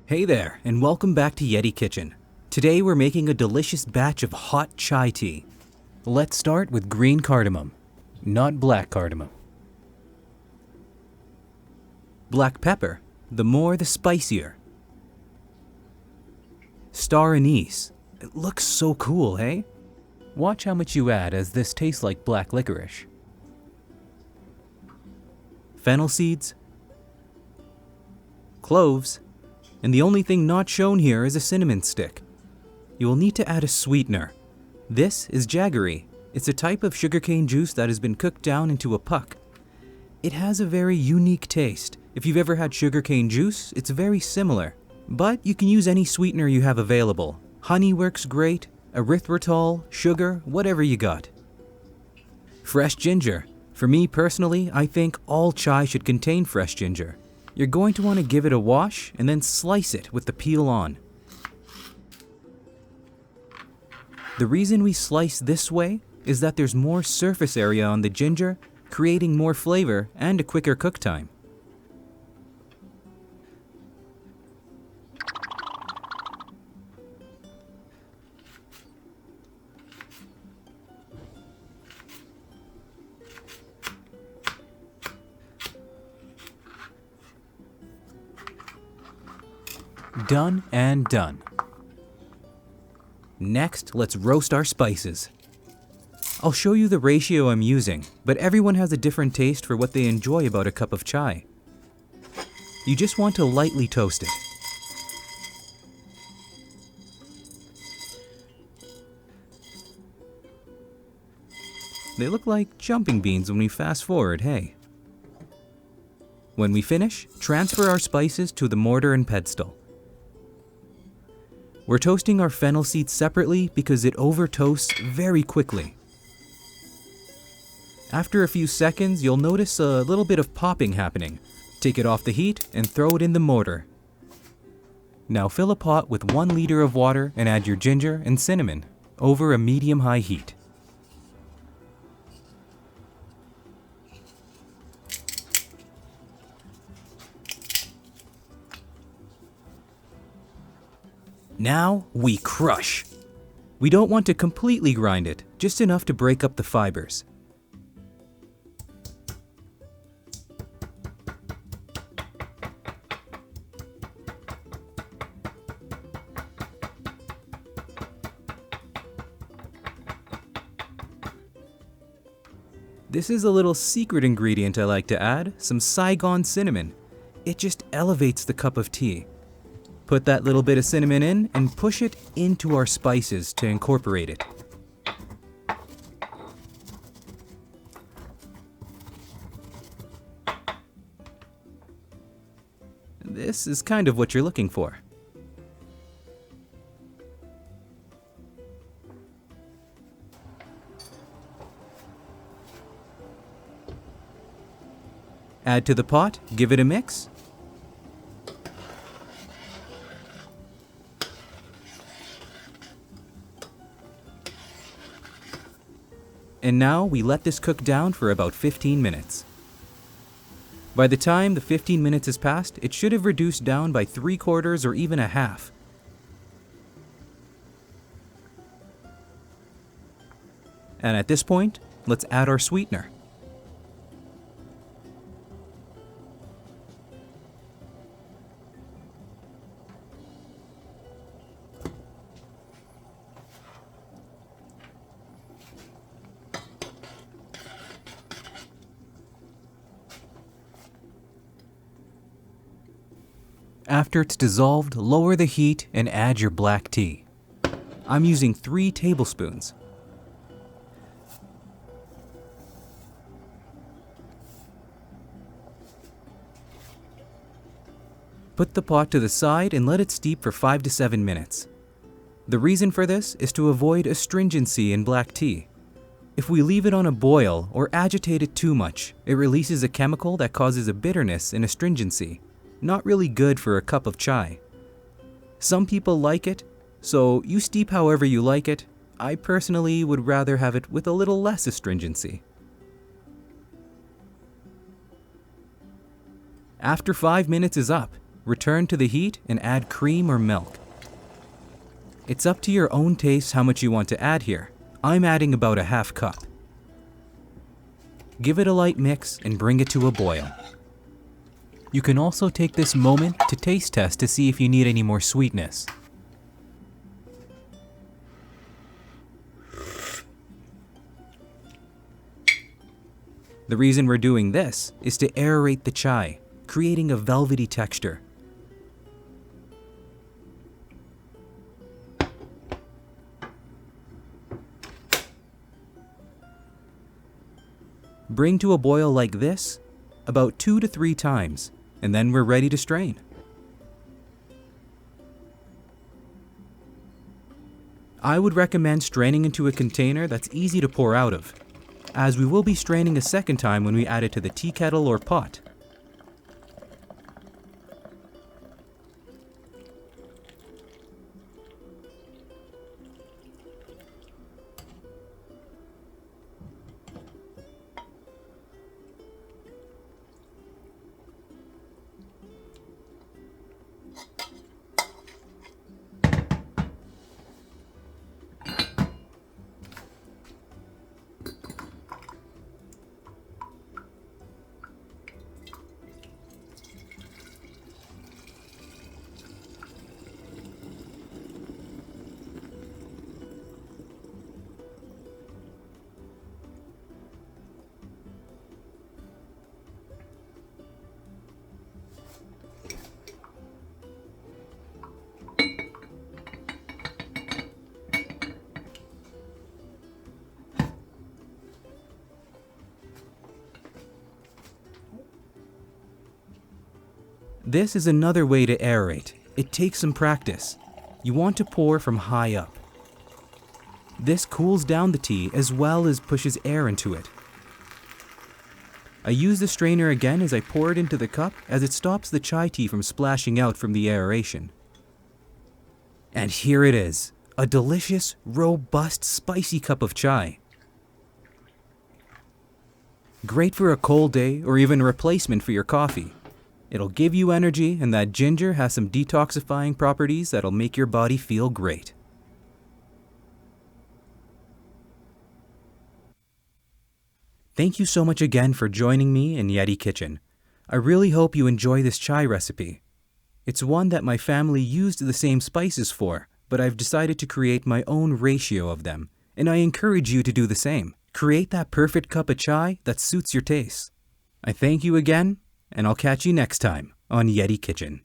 Hey there, and welcome back to Yeti Kitchen. Today we're making a delicious batch of hot chai tea. Let's start with green cardamom, not black cardamom. Black pepper, the more the spicier. Star anise. It looks so cool, hey? Watch how much you add, as this tastes like black licorice. Fennel seeds, cloves, and the only thing not shown here is a cinnamon stick. You will need to add a sweetener. This is Jaggery. It's a type of sugarcane juice that has been cooked down into a puck. It has a very unique taste. If you've ever had sugarcane juice, it's very similar. But you can use any sweetener you have available. Honey works great, erythritol, sugar, whatever you got. Fresh ginger. For me personally, I think all chai should contain fresh ginger. You're going to want to give it a wash and then slice it with the peel on. The reason we slice this way is that there's more surface area on the ginger, creating more flavor and a quicker cook time. Done and done. Next, let's roast our spices. I'll show you the ratio I'm using, but everyone has a different taste for what they enjoy about a cup of chai. You just want to lightly toast it. They look like jumping beans when we fast forward, hey? When we finish, transfer our spices to the mortar and pestle. We're toasting our fennel seed separately because it over-toasts very quickly. After a few seconds, you'll notice a little bit of popping happening. Take it off the heat and throw it in the mortar. Now fill a pot with 1 liter of water and add your ginger and cinnamon over a medium-high heat. Now we crush. We don't want to completely grind it, just enough to break up the fibers. This is a little secret ingredient I like to add, some Saigon cinnamon. It just elevates the cup of tea. Put that little bit of cinnamon in and push it into our spices to incorporate it. This is kind of what you're looking for. Add to the pot, give it a mix. And now we let this cook down for about 15 minutes. By the time the 15 minutes has passed, it should have reduced down by 3/4 or even a half. And at this point, let's add our sweetener. After it's dissolved, lower the heat and add your black tea. I'm using 3 tablespoons. Put the pot to the side and let it steep for 5 to 7 minutes. The reason for this is to avoid astringency in black tea. If we leave it on a boil or agitate it too much, it releases a chemical that causes a bitterness and astringency. Not really good for a cup of chai. Some people like it, so you steep however you like it. I personally would rather have it with a little less astringency. After 5 minutes is up, return to the heat and add cream or milk. It's up to your own taste how much you want to add here. I'm adding about a half cup. Give it a light mix and bring it to a boil. You can also take this moment to taste test to see if you need any more sweetness. The reason we're doing this is to aerate the chai, creating a velvety texture. Bring to a boil like this about 2 to 3 times, and then we're ready to strain. I would recommend straining into a container that's easy to pour out of, as we will be straining a second time when we add it to the tea kettle or pot. This is another way to aerate. It takes some practice. You want to pour from high up. This cools down the tea as well as pushes air into it. I use the strainer again as I pour it into the cup, as it stops the chai tea from splashing out from the aeration. And here it is, a delicious, robust, spicy cup of chai. Great for a cold day or even a replacement for your coffee. It'll give you energy, and that ginger has some detoxifying properties that'll make your body feel great. Thank you so much again for joining me in Yeti Kitchen. I really hope you enjoy this chai recipe. It's one that my family used the same spices for, but I've decided to create my own ratio of them, and I encourage you to do the same. Create that perfect cup of chai that suits your taste. I thank you again, and I'll catch you next time on Yeti Kitchen.